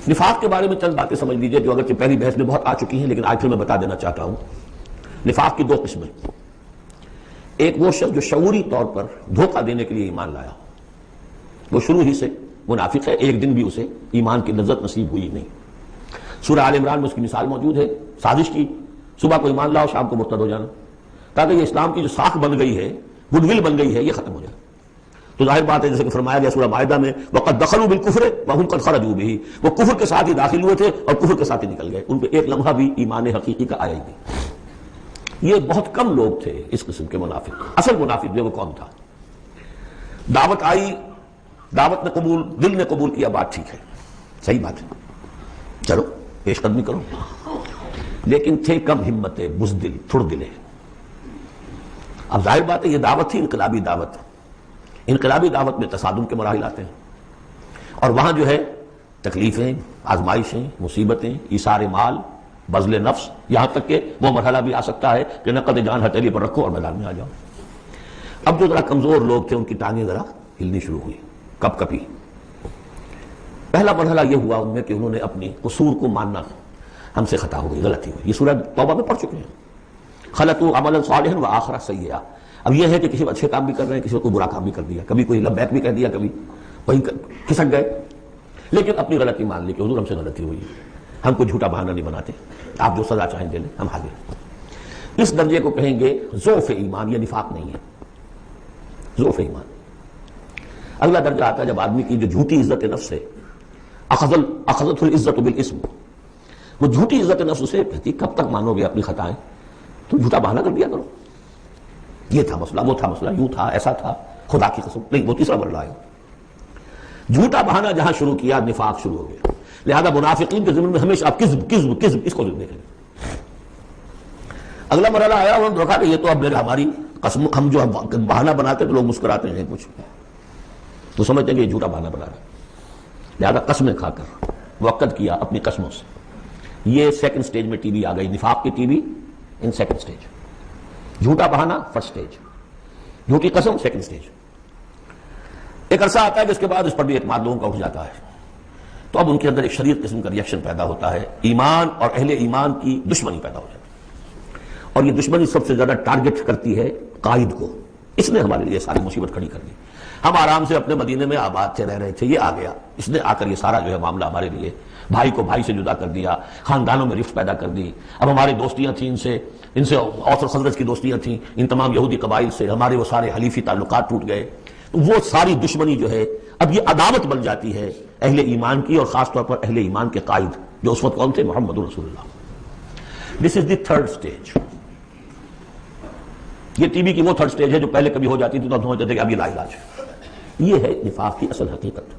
نفاق کے بارے میں چند باتیں سمجھ لیجئے جو اگرچہ پہلی بحث میں بہت آ چکی ہیں، لیکن آج پھر میں بتا دینا چاہتا ہوں۔ نفاق کی دو قسمیں، ایک وہ شخص جو شعوری طور پر دھوکہ دینے کے لیے ایمان لایا، وہ شروع ہی سے منافق ہے، ایک دن بھی اسے ایمان کی لذت نصیب ہوئی نہیں۔ سورہ آل عمران میں اس کی مثال موجود ہے، سازش کی، صبح کو ایمان لاؤ شام کو مرتد ہو جانا، تاکہ یہ اسلام کی جو ساکھ بن گئی ہے، گڈ ول بن گئی ہے، یہ ختم ہو جائے۔ تو ظاہر بات ہے جیسے کہ فرمایا گیا سورہ مائدہ میں وَقَدْ دَخَلُوا بِالْكُفْرِ وَهُمْ قَدْ خَرَجُوا بِهِ، وہ کفر کے ساتھ ہی داخل ہوئے تھے اور کفر کے ساتھ ہی نکل گئے، ان پہ ایک لمحہ بھی ایمان حقیقی کا آیا ہی نہیں۔ یہ بہت کم لوگ تھے اس قسم کے منافق۔ اصل منافق جو وہ کون تھا؟ دعوت آئی، دعوت نے قبول، دل نے قبول کیا، بات ٹھیک ہے، صحیح بات ہے، چلو پیش قدمی کرو، لیکن تھے کم ہمتیں، بزدل، تھڑ دلے۔ اب ظاہر بات ہے یہ دعوت تھی انقلابی دعوت، انقلابی دعوت میں تصادم کے مراحل آتے ہیں، اور وہاں جو ہے تکلیفیں، آزمائشیں، مصیبتیں، ایثار مال، بذل نفس، یہاں تک کہ وہ مرحلہ بھی آ سکتا ہے کہ نقد جان ہتھیلی پر رکھو اور میدان میں آ جاؤ۔ اب جو ذرا کمزور لوگ تھے ان کی ٹانگیں ذرا ہلنی شروع ہوئی، کپ کپی۔ پہلا مرحلہ یہ ہوا ان میں کہ انہوں نے اپنی قصور کو ماننا، ہم سے خطا ہو گئی، غلطی ہوئی، یہ سورہ توبہ میں پڑھ چکے ہیں، خلطوا عملا صالحا وآخر سیئا۔ اب یہ ہے کہ کسی اچھے کام بھی کر رہے ہیں، کسی کو برا کام بھی کر دیا، کبھی کوئی لبیک بھی کہہ دیا، کبھی وہیں کھسک گئے، لیکن اپنی غلطی مان لی کہ حضور ہم سے غلطی ہوئی، ہم کو جھوٹا بہانہ نہیں بناتے، آپ جو سزا چاہیں دے لیں، ہم حاضر ہیں۔ اس درجے کو کہیں گے ضعف ایمان، یہ نفاق نہیں ہے، ضعف ایمان۔ اگلا درجہ آتا ہے جب آدمی کی جو جھوٹی عزت نفس ہے، اخذت العزت بالاسم، وہ جھوٹی عزت نفس اسے کہتی کب تک مانو گے اپنی خطائیں، تم جھوٹا بہانہ کر دیا کرو، یہ تھا مسئلہ، وہ تھا مسئلہ، یوں تھا، ایسا تھا، خدا کی قسم نہیں، وہ تیسرا مرحلہ ہے۔ جھوٹا بہانہ جہاں شروع کیا نفاق شروع ہو گیا۔ لہذا منافقین کے ضمن میں ہمیشہ آپ کذب کذب کذب اس کو دیکھیں۔ اگلا مرحلہ آیا، انہوں نے دیکھا کہ یہ تو اب ہماری قسم، ہم جو بہانہ بناتے تو لوگ مسکراتے ہیں، کچھ تو سمجھتے ہیں کہ یہ جھوٹا بہانہ بنا رہا ہے، لہذا قسمیں کھا کر وقت کیا اپنی قسموں سے۔ یہ سیکنڈ سٹیج میں ٹی وی آ گئی، نفاق کی T V in second stage, جھوٹا بہانہ فرسٹ سٹیج، جھوٹی قسم سیکنڈ سٹیج۔ ایک عرصہ آتا ہے کہ اس کے بعد اس پر بھی اعتماد لوگوں کا اٹھ جاتا ہے، تو اب ان کے اندر ایک شدید قسم کا ریئیکشن پیدا ہوتا ہے، ایمان اور اہل ایمان کی دشمنی پیدا ہو جاتی ہے، اور یہ دشمنی سب سے زیادہ ٹارگٹ کرتی ہے قائد کو۔ اس نے ہمارے لیے ساری مصیبت کھڑی کر دی، ہم آرام سے اپنے مدینے میں آباد سے رہ رہے تھے، یہ آ گیا، اس نے آ کر یہ سارا جو ہے معاملہ ہمارے لیے، بھائی کو بھائی سے جدا کر دیا، خاندانوں میں رفت پیدا کر دی، اب ہماری دوستیاں تھیں ان سے اوس اور خزرج کی دوستیاں تھیں، ان تمام یہودی قبائل سے ہمارے وہ سارے حلیفی تعلقات ٹوٹ گئے، تو وہ ساری دشمنی جو ہے اب یہ عداوت بن جاتی ہے اہل ایمان کی، اور خاص طور پر اہل ایمان کے قائد جو اس وقت کون تھے؟ محمد رسول اللہ۔ دس از دی تھرڈ سٹیج۔ یہ ٹی وی کی وہ تھرڈ سٹیج ہے جو پہلے کبھی ہو جاتی تھی تو اب سمجھتے تھے کہ اب یہ لا علاج ہے۔ یہ ہے نفاق کی اصل حقیقت۔